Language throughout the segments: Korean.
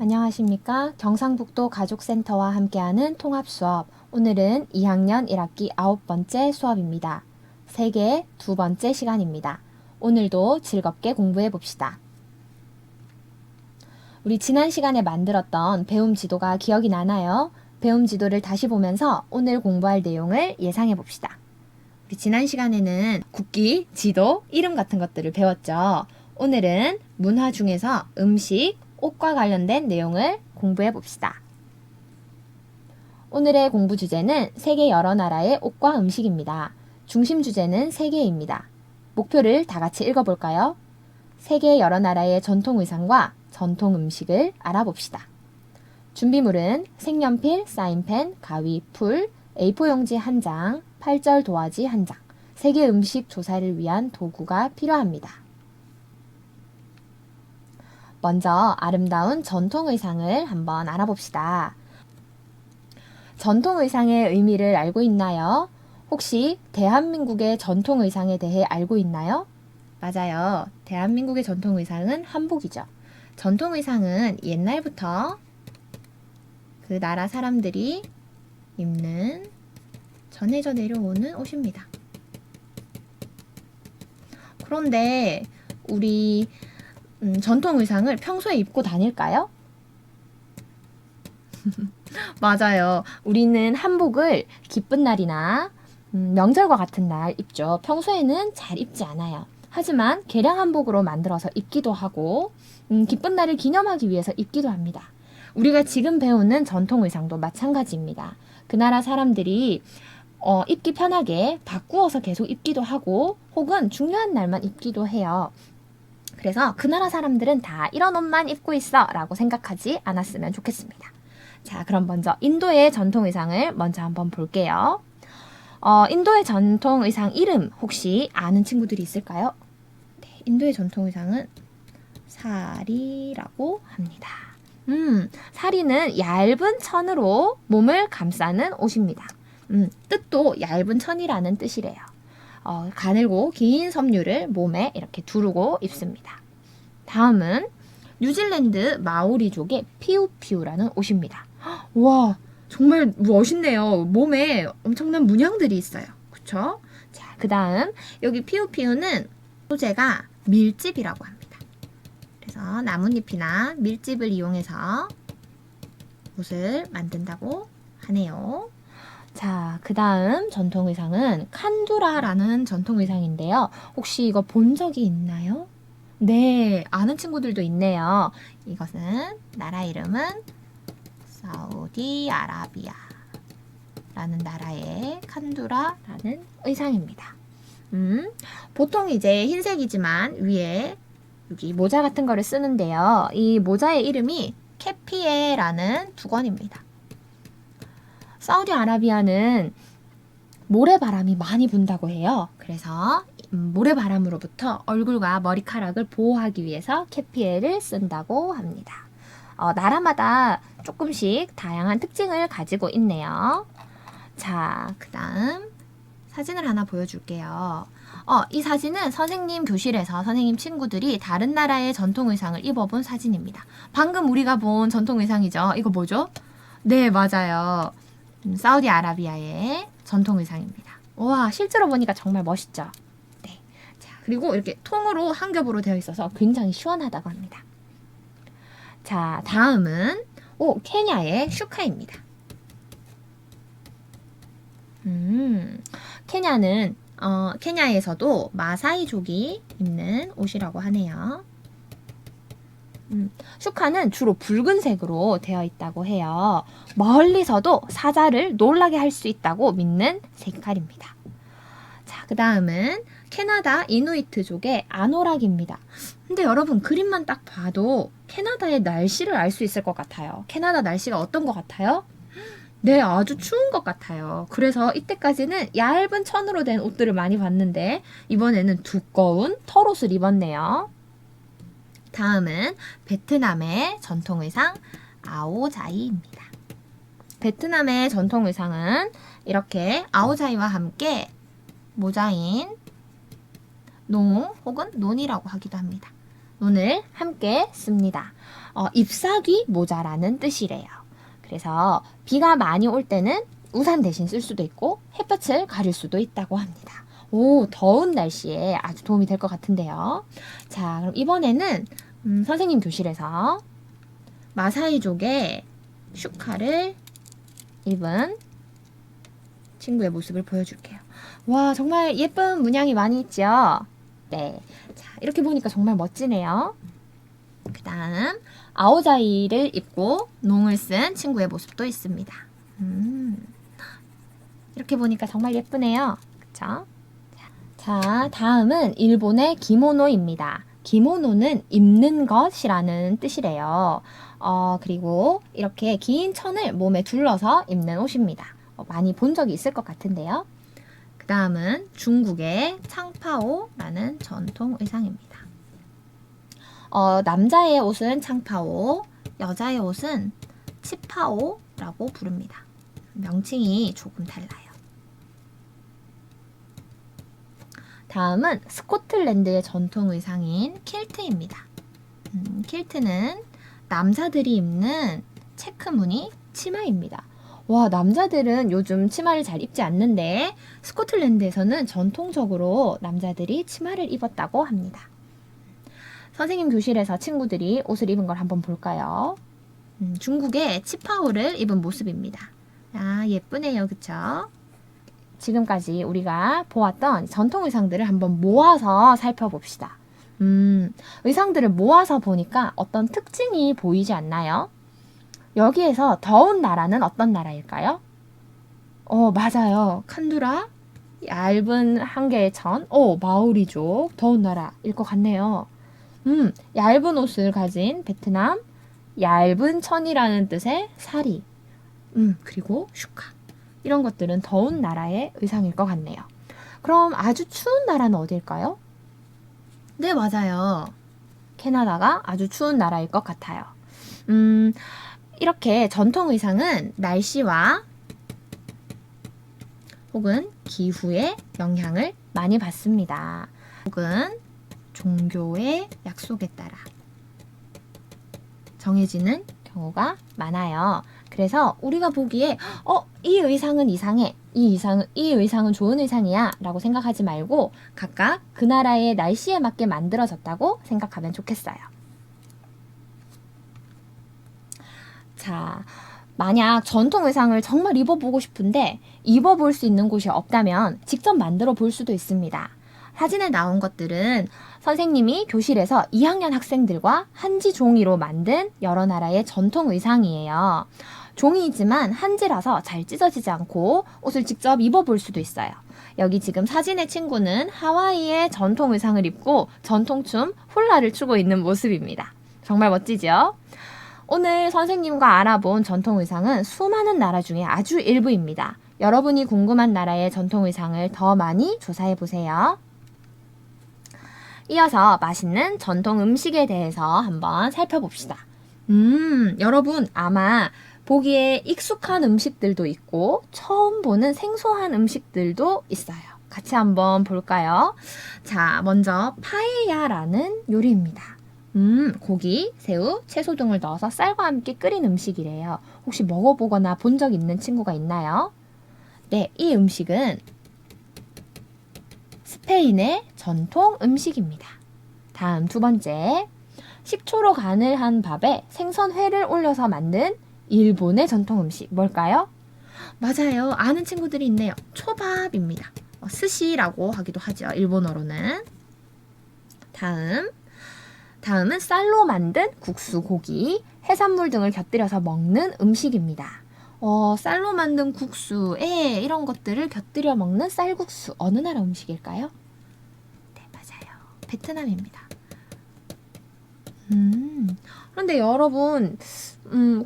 안녕하십니까? 경상북도 가족센터와 함께하는 통합수업. 오늘은 2학년 1학기 9번째 수업입니다. 세계 2번째 시간입니다. 오늘도 즐겁게 공부해 봅시다. 우리 지난 시간에 만들었던 배움 지도가 기억이 나나요? 배움 지도를 다시 보면서 오늘 공부할 내용을 예상해 봅시다. 우리 지난 시간에는 국기, 지도, 이름 같은 것들을 배웠죠. 오늘은 문화 중에서 음식, 옷과 관련된 내용을 공부해 봅시다. 오늘의 공부 주제는 세계 여러 나라의 옷과 음식입니다. 중심 주제는 세계입니다. 목표를 다 같이 읽어볼까요? 세계 여러 나라의 전통 의상과 전통 음식을 알아봅시다. 준비물은 색연필, 사인펜, 가위, 풀, A4 용지 1장, 8절 도화지 1장, 세계 음식 조사를 위한 도구가 필요합니다. 먼저 아름다운 전통 의상을 한번 알아봅시다. 전통 의상의 의미를 알고 있나요? 혹시 대한민국의 전통 의상에 대해 알고 있나요? 맞아요. 대한민국의 전통 의상은 한복이죠. 전통 의상은 옛날부터 그 나라 사람들이 입는 전해져 내려오는 옷입니다. 그런데 우리 전통 의상을 평소에 입고 다닐까요? 맞아요. 우리는 한복을 기쁜 날이나 명절과 같은 날 입죠. 평소에는 잘 입지 않아요. 하지만 개량 한복으로 만들어서 입기도 하고 기쁜 날을 기념하기 위해서 입기도 합니다. 우리가 지금 배우는 전통 의상도 마찬가지입니다. 그 나라 사람들이 입기 편하게 바꾸어서 계속 입기도 하고 혹은 중요한 날만 입기도 해요. 그래서 그 나라 사람들은 다 이런 옷만 입고 있어 라고 생각하지 않았으면 좋겠습니다. 자, 그럼 먼저 인도의 전통 의상을 먼저 한번 볼게요. 인도의 전통 의상 이름 혹시 아는 친구들이 있을까요? 네, 인도의 전통 의상은 사리라고 합니다. 사리는 얇은 천으로 몸을 감싸는 옷입니다. 뜻도 얇은 천이라는 뜻이래요. 가늘고 긴 섬유를 몸에 이렇게 두르고 입습니다. 다음은 뉴질랜드 마오리족의 피우피우라는 옷입니다. 와, 정말 멋있네요. 몸에 엄청난 문양들이 있어요. 그쵸? 자, 그 다음 여기 피우피우는 소재가 밀집이라고 합니다. 그래서 나뭇잎이나 밀집을 이용해서 옷을 만든다고 하네요. 자, 그 다음 전통 의상은 칸두라라는 전통 의상인데요. 혹시 이거 본 적이 있나요? 네, 아는 친구들도 있네요. 이것은 나라 이름은 사우디아라비아라는 나라의 칸두라라는 의상입니다. 보통 이제 흰색이지만 위에 여기 모자 같은 거를 쓰는데요. 이 모자의 이름이 케피에라는 두건입니다. 사우디아라비아는 모래바람이 많이 분다고 해요. 그래서 모래바람으로부터 얼굴과 머리카락을 보호하기 위해서 캐피에를 쓴다고 합니다. 나라마다 조금씩 다양한 특징을 가지고 있네요. 자, 그 다음 사진을 하나 보여줄게요. 이 사진은 선생님 교실에서 선생님 친구들이 다른 나라의 전통 의상을 입어본 사진입니다. 방금 우리가 본 전통 의상이죠. 이거 뭐죠? 네, 맞아요. 사우디아라비아의 전통 의상입니다. 와, 실제로 보니까 정말 멋있죠? 네. 자, 그리고 이렇게 통으로 한 겹으로 되어 있어서 굉장히 시원하다고 합니다. 자, 다음은 케냐의 슈카입니다. 케냐는 케냐에서도 마사이족이 입는 옷이라고 하네요. 슈카는 주로 붉은색으로 되어 있다고 해요. 멀리서도 사자를 놀라게 할 수 있다고 믿는 색깔입니다. 자, 그 다음은 캐나다 이누이트족의 아노락입니다. 근데 여러분 그림만 딱 봐도 캐나다의 날씨를 알 수 있을 것 같아요. 캐나다 날씨가 어떤 것 같아요? 네, 아주 추운 것 같아요. 그래서 이때까지는 얇은 천으로 된 옷들을 많이 봤는데 이번에는 두꺼운 털옷을 입었네요. 다음은 베트남의 전통 의상 아오자이입니다. 베트남의 전통 의상은 이렇게 아오자이와 함께 모자인 농 혹은 논이라고 하기도 합니다. 논을 함께 씁니다. 잎사귀 모자라는 뜻이래요. 그래서 비가 많이 올 때는 우산 대신 쓸 수도 있고 햇볕을 가릴 수도 있다고 합니다. 오, 더운 날씨에 아주 도움이 될 것 같은데요. 자, 그럼 이번에는 선생님 교실에서 마사이족의 슈카를 입은 친구의 모습을 보여줄게요. 와, 정말 예쁜 문양이 많이 있죠? 네. 자, 이렇게 보니까 정말 멋지네요. 그 다음, 아오자이를 입고 농을 쓴 친구의 모습도 있습니다. 이렇게 보니까 정말 예쁘네요. 그쵸? 자, 다음은 일본의 기모노입니다. 기모노는 입는 것이라는 뜻이래요. 그리고 이렇게 긴 천을 몸에 둘러서 입는 옷입니다. 많이 본 적이 있을 것 같은데요. 그 다음은 중국의 창파오라는 전통 의상입니다. 남자의 옷은 창파오, 여자의 옷은 치파오라고 부릅니다. 명칭이 조금 달라요. 다음은 스코틀랜드의 전통 의상인 킬트입니다. 킬트는 남자들이 입는 체크 무늬 치마입니다. 와, 남자들은 요즘 치마를 잘 입지 않는데 스코틀랜드에서는 전통적으로 남자들이 치마를 입었다고 합니다. 선생님 교실에서 친구들이 옷을 입은 걸 한번 볼까요? 중국의 치파오를 입은 모습입니다. 아, 예쁘네요. 그쵸? 지금까지 우리가 보았던 전통 의상들을 한번 모아서 살펴봅시다. 의상들을 모아서 보니까 어떤 특징이 보이지 않나요? 여기에서 더운 나라는 어떤 나라일까요? 맞아요. 칸두라, 얇은 한 개의 천, 마오리족, 더운 나라일 것 같네요. 얇은 옷을 가진 베트남, 얇은 천이라는 뜻의 사리, 그리고 슈카. 이런 것들은 더운 나라의 의상일 것 같네요. 그럼 아주 추운 나라는 어딜까요? 네, 맞아요. 캐나다가 아주 추운 나라일 것 같아요. 이렇게 전통 의상은 날씨와 혹은 기후의 영향을 많이 받습니다. 혹은 종교의 약속에 따라 정해지는 경우가 많아요. 그래서 우리가 보기에 이 의상은 이상해, 이 의상은 좋은 의상이야 라고 생각하지 말고 각각 그 나라의 날씨에 맞게 만들어졌다고 생각하면 좋겠어요. 자, 만약 전통 의상을 정말 입어보고 싶은데 입어볼 수 있는 곳이 없다면 직접 만들어 볼 수도 있습니다. 사진에 나온 것들은 선생님이 교실에서 2학년 학생들과 한지 종이로 만든 여러 나라의 전통 의상이에요. 종이이지만 한지라서 잘 찢어지지 않고 옷을 직접 입어볼 수도 있어요. 여기 지금 사진의 친구는 하와이의 전통 의상을 입고 전통춤 훌라를 추고 있는 모습입니다. 정말 멋지죠? 오늘 선생님과 알아본 전통 의상은 수많은 나라 중에 아주 일부입니다. 여러분이 궁금한 나라의 전통 의상을 더 많이 조사해 보세요. 이어서 맛있는 전통 음식에 대해서 한번 살펴봅시다. 여러분 아마 보기에 익숙한 음식들도 있고 처음 보는 생소한 음식들도 있어요. 같이 한번 볼까요? 자, 먼저 파에야라는 요리입니다. 고기, 새우, 채소 등을 넣어서 쌀과 함께 끓인 음식이래요. 혹시 먹어보거나 본 적 있는 친구가 있나요? 네, 이 음식은 스페인의 전통 음식입니다. 다음 두 번째, 식초로 간을 한 밥에 생선회를 올려서 만든 일본의 전통 음식 뭘까요? 맞아요. 아는 친구들이 있네요. 초밥입니다. 스시라고 하기도 하죠. 일본어로는. 다음은 쌀로 만든 국수, 고기, 해산물 등을 곁들여서 먹는 음식입니다. 쌀로 만든 국수에 이런 것들을 곁들여 먹는 쌀국수. 어느 나라 음식일까요? 네, 맞아요. 베트남입니다. 그런데 여러분,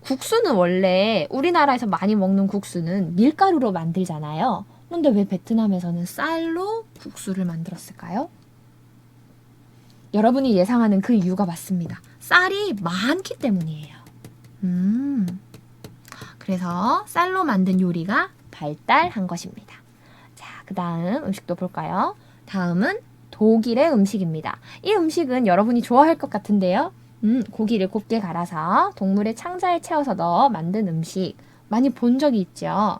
국수는 원래 우리나라에서 많이 먹는 국수는 밀가루로 만들잖아요. 그런데 왜 베트남에서는 쌀로 국수를 만들었을까요? 여러분이 예상하는 그 이유가 맞습니다. 쌀이 많기 때문이에요. 그래서 쌀로 만든 요리가 발달한 것입니다. 자, 그 다음 음식도 볼까요? 다음은 독일의 음식입니다. 이 음식은 여러분이 좋아할 것 같은데요. 고기를 곱게 갈아서 동물의 창자에 채워서 넣어 만든 음식 많이 본 적이 있죠.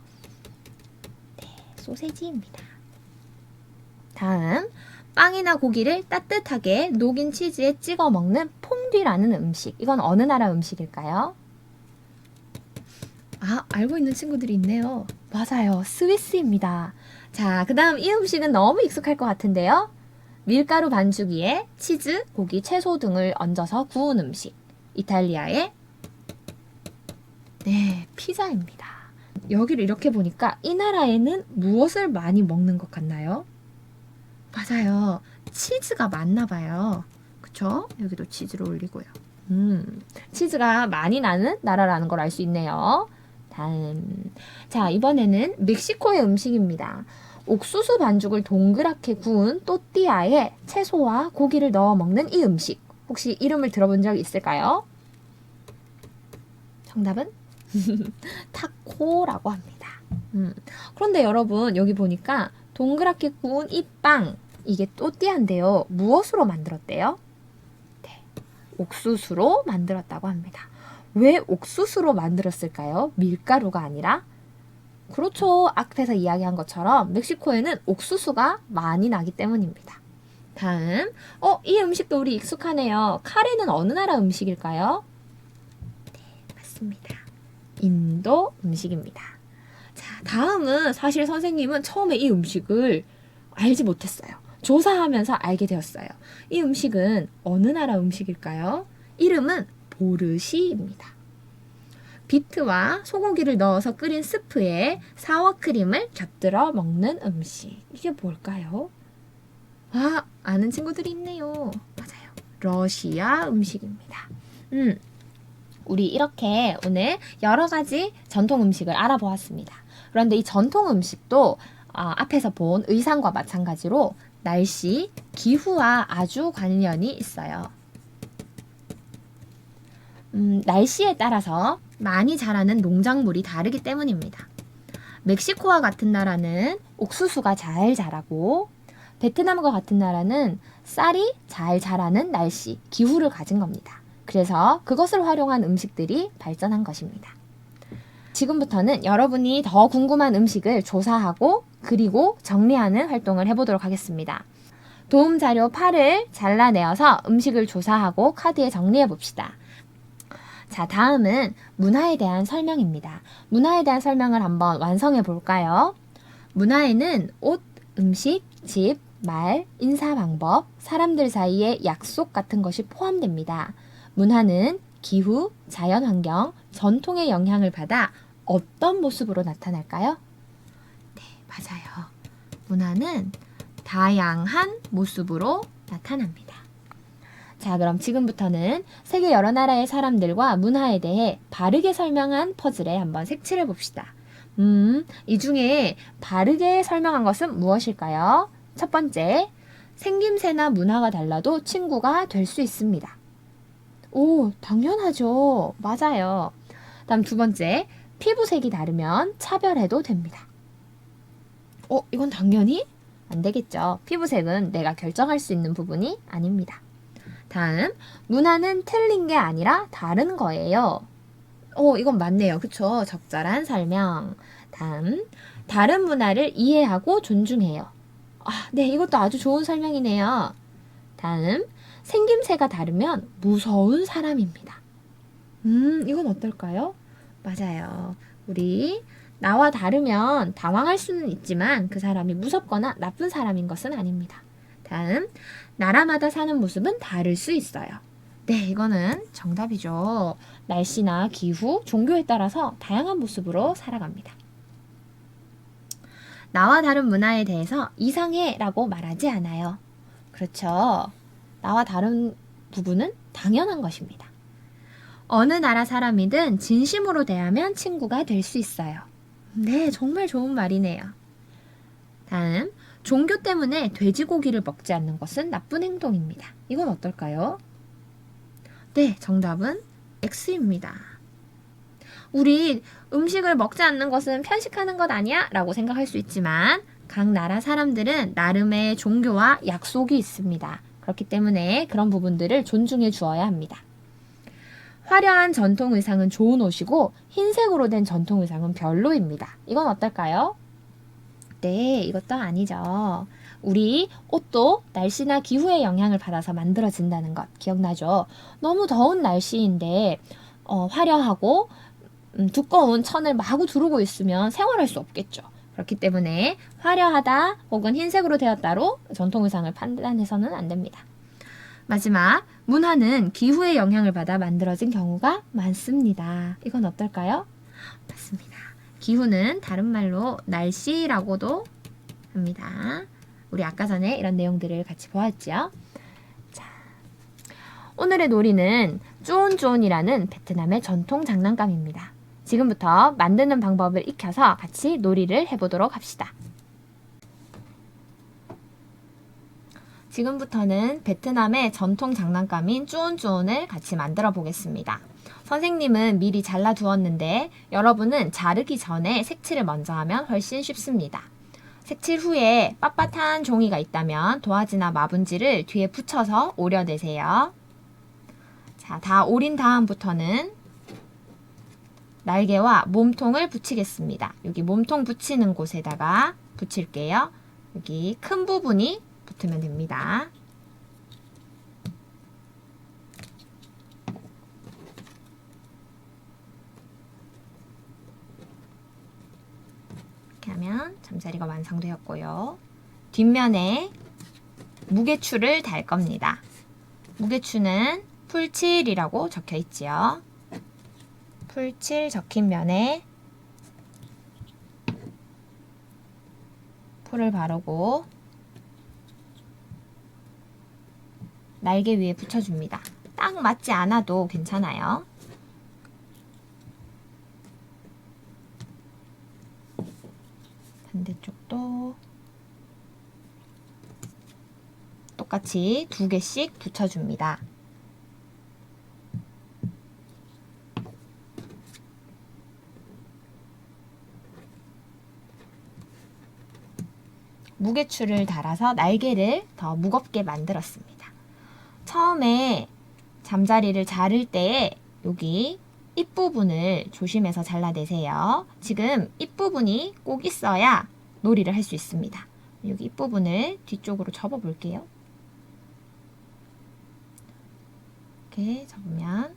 네, 소세지입니다. 다음, 빵이나 고기를 따뜻하게 녹인 치즈에 찍어 먹는 퐁듀라는 음식. 이건 어느 나라 음식일까요? 아, 알고 있는 친구들이 있네요. 맞아요. 스위스입니다. 자, 그 다음 이 음식은 너무 익숙할 것 같은데요. 밀가루 반죽 위에 치즈, 고기, 채소 등을 얹어서 구운 음식. 이탈리아의 네, 피자입니다. 여기를 이렇게 보니까 이 나라에는 무엇을 많이 먹는 것 같나요? 맞아요. 치즈가 많나 봐요. 그쵸? 여기도 치즈를 올리고요. 치즈가 많이 나는 나라라는 걸 알 수 있네요. 다음. 자, 이번에는 멕시코의 음식입니다. 옥수수 반죽을 동그랗게 구운 또띠아에 채소와 고기를 넣어 먹는 이 음식. 혹시 이름을 들어본 적 있을까요? 정답은? 타코라고 합니다. 그런데 여러분, 여기 보니까 동그랗게 구운 이 빵, 이게 또띠아인데요. 무엇으로 만들었대요? 네, 옥수수로 만들었다고 합니다. 왜 옥수수로 만들었을까요? 밀가루가 아니라? 그렇죠. 앞에서 이야기한 것처럼 멕시코에는 옥수수가 많이 나기 때문입니다. 다음, 이 음식도 우리 익숙하네요. 카레는 어느 나라 음식일까요? 네, 맞습니다. 인도 음식입니다. 자, 다음은 사실 선생님은 처음에 이 음식을 알지 못했어요. 조사하면서 알게 되었어요. 이 음식은 어느 나라 음식일까요? 이름은 보르시입니다. 비트와 소고기를 넣어서 끓인 스프에 사워크림을 곁들여 먹는 음식. 이게 뭘까요? 아, 아는 친구들이 있네요. 맞아요. 러시아 음식입니다. 우리 이렇게 오늘 여러 가지 전통 음식을 알아보았습니다. 그런데 이 전통 음식도 앞에서 본 의상과 마찬가지로 날씨, 기후와 아주 관련이 있어요. 날씨에 따라서 많이 자라는 농작물이 다르기 때문입니다. 멕시코와 같은 나라는 옥수수가 잘 자라고 베트남과 같은 나라는 쌀이 잘 자라는 날씨, 기후를 가진 겁니다. 그래서 그것을 활용한 음식들이 발전한 것입니다. 지금부터는 여러분이 더 궁금한 음식을 조사하고 그리고 정리하는 활동을 해보도록 하겠습니다. 도움 자료 8을 잘라내어서 음식을 조사하고 카드에 정리해 봅시다. 자, 다음은 문화에 대한 설명입니다. 문화에 대한 설명을 한번 완성해 볼까요? 문화에는 옷, 음식, 집, 말, 인사 방법, 사람들 사이의 약속 같은 것이 포함됩니다. 문화는 기후, 자연 환경, 전통의 영향을 받아 어떤 모습으로 나타날까요? 네, 맞아요. 문화는 다양한 모습으로 나타납니다. 자, 그럼 지금부터는 세계 여러 나라의 사람들과 문화에 대해 바르게 설명한 퍼즐에 한번 색칠해 봅시다. 이 중에 바르게 설명한 것은 무엇일까요? 첫 번째, 생김새나 문화가 달라도 친구가 될 수 있습니다. 오, 당연하죠. 맞아요. 다음 두 번째, 피부색이 다르면 차별해도 됩니다. 이건 당연히 안 되겠죠. 피부색은 내가 결정할 수 있는 부분이 아닙니다. 다음, 문화는 틀린 게 아니라 다른 거예요. 이건 맞네요. 그쵸? 적절한 설명. 다음, 다른 문화를 이해하고 존중해요. 네, 이것도 아주 좋은 설명이네요. 다음, 생김새가 다르면 무서운 사람입니다. 이건 어떨까요? 맞아요. 우리 나와 다르면 당황할 수는 있지만 그 사람이 무섭거나 나쁜 사람인 것은 아닙니다. 다음, 나라마다 사는 모습은 다를 수 있어요. 네, 이거는 정답이죠. 날씨나 기후, 종교에 따라서 다양한 모습으로 살아갑니다. 나와 다른 문화에 대해서 이상해라고 말하지 않아요. 그렇죠. 나와 다른 부분은 당연한 것입니다. 어느 나라 사람이든 진심으로 대하면 친구가 될 수 있어요. 네, 정말 좋은 말이네요. 다음, 종교 때문에 돼지고기를 먹지 않는 것은 나쁜 행동입니다. 이건 어떨까요? 네, 정답은 X입니다. 우리 음식을 먹지 않는 것은 편식하는 것 아니야? 라고 생각할 수 있지만 각 나라 사람들은 나름의 종교와 약속이 있습니다. 그렇기 때문에 그런 부분들을 존중해 주어야 합니다. 화려한 전통 의상은 좋은 옷이고 흰색으로 된 전통 의상은 별로입니다. 이건 어떨까요? 네, 이것도 아니죠. 우리 옷도 날씨나 기후의 영향을 받아서 만들어진다는 것 기억나죠? 너무 더운 날씨인데 화려하고 두꺼운 천을 마구 두르고 있으면 생활할 수 없겠죠. 그렇기 때문에 화려하다 혹은 흰색으로 되었다로 전통 의상을 판단해서는 안 됩니다. 마지막, 문화는 기후의 영향을 받아 만들어진 경우가 많습니다. 이건 어떨까요? 맞습니다. 기후는 다른 말로 날씨라고도 합니다. 우리 아까 전에 이런 내용들을 같이 보았죠. 자, 오늘의 놀이는 쭈온쭈온이라는 베트남의 전통 장난감입니다. 지금부터 만드는 방법을 익혀서 같이 놀이를 해보도록 합시다. 지금부터는 베트남의 전통 장난감인 쭈온쭈온을 같이 만들어 보겠습니다. 선생님은 미리 잘라 두었는데 여러분은 자르기 전에 색칠을 먼저 하면 훨씬 쉽습니다. 색칠 후에 빳빳한 종이가 있다면 도화지나 마분지를 뒤에 붙여서 오려내세요. 자, 다 오린 다음부터는 날개와 몸통을 붙이겠습니다. 여기 몸통 붙이는 곳에다가 붙일게요. 여기 큰 부분이 붙으면 됩니다. 이렇게 하면 잠자리가 완성되었고요. 뒷면에 무게추를 달 겁니다. 무게추는 풀7이라고 적혀 있지요. 풀7 적힌 면에 풀을 바르고 날개 위에 붙여줍니다. 딱 맞지 않아도 괜찮아요. 반대쪽도 똑같이 2개씩 붙여줍니다. 무게추를 달아서 날개를 더 무겁게 만들었습니다. 처음에 잠자리를 자를 때 여기 입부분을 조심해서 잘라내세요. 지금 입부분이 꼭 있어야 놀이를 할 수 있습니다. 여기 입부분을 뒤쪽으로 접어볼게요. 이렇게 접으면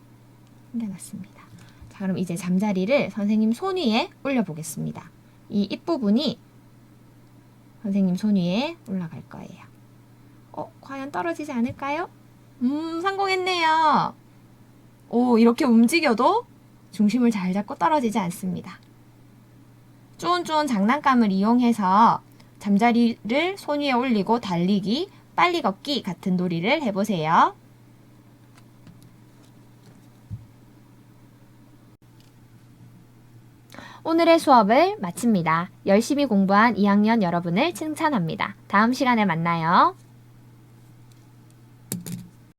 생겨났습니다. 자, 그럼 이제 잠자리를 선생님 손 위에 올려보겠습니다. 이 입부분이 선생님 손 위에 올라갈 거예요. 과연 떨어지지 않을까요? 성공했네요. 오, 이렇게 움직여도 중심을 잘 잡고 떨어지지 않습니다. 쭈온쭈온 장난감을 이용해서 잠자리를 손 위에 올리고 달리기, 빨리 걷기 같은 놀이를 해보세요. 오늘의 수업을 마칩니다. 열심히 공부한 2학년 여러분을 칭찬합니다. 다음 시간에 만나요.